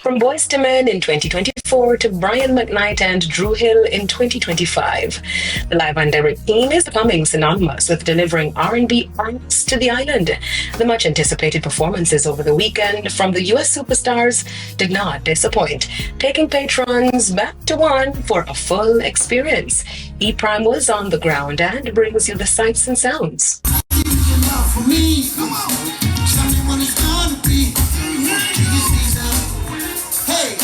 From Boyz II Men in 2024 to Brian McKnight and Drew Hill in 2025, the Live and Direct team is becoming synonymous with delivering R&B artists to the island. The much-anticipated performances over the weekend from the US superstars did not disappoint, taking patrons back to one for a full experience. E-Prime was on the ground and brings you the sights and sounds. For me, come on, tell me when it's gonna be. Hey,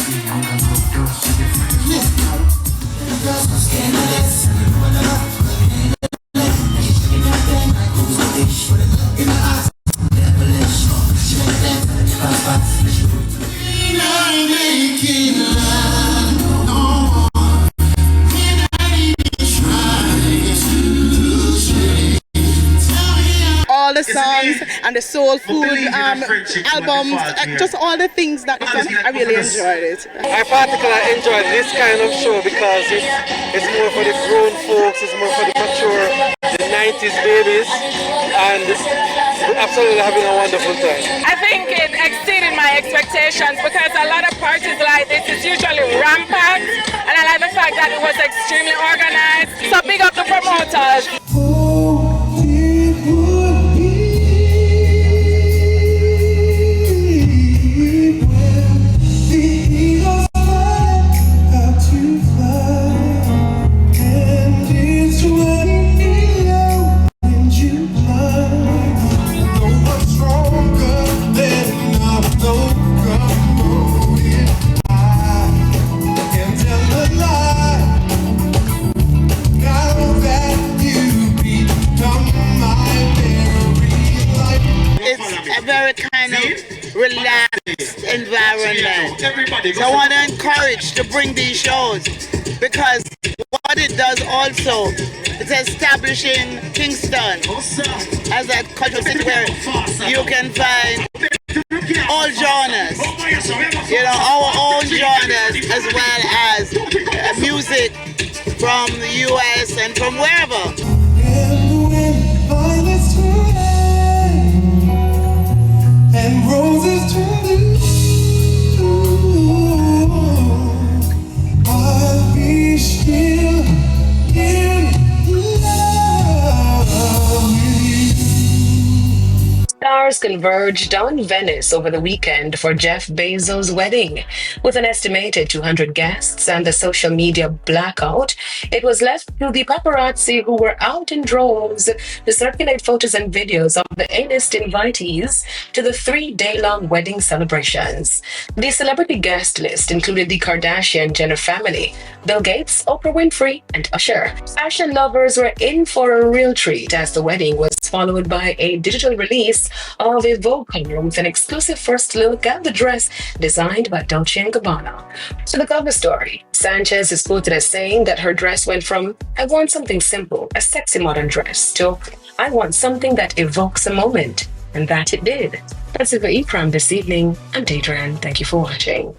all the songs and the soul food albums, just all the things that I really enjoyed it. I particularly enjoyed this kind of show because it's more for the grown folks, it's more for the mature, the 90s babies, and we're absolutely having a wonderful time. I think it exceeded my expectations because a lot of parties like this is usually rampant, and I like the fact that it was extremely organized. So big up the promoters. Relaxed environment. So I want to encourage to bring these shows because what it does also is establishing Kingston as a cultural city where you can find all genres, you know, our own genres as well as music from the US and from wherever. And roses turn blue. I'll be still in love with you. Stars converged on Venice over the weekend for Jeff Bezos' wedding. With an estimated 200 guests and the social media blackout, it was left to the paparazzi who were out in droves to circulate photos and videos of the A-list invitees to the 3-day-long wedding celebrations. The celebrity guest list included the Kardashian-Jenner family, Bill Gates, Oprah Winfrey, and Usher. Fashion lovers were in for a real treat as the wedding was followed by a digital release of a Vogue cover with an exclusive first look at the dress designed by Dolce & Gabbana. To the cover story, Sanchez is quoted as saying that her dress went from, "I want something simple, a sexy modern dress," to, "I want something that evokes a moment." And that it did. That's it for E-Prime this evening. I'm Deidran. Thank you for watching.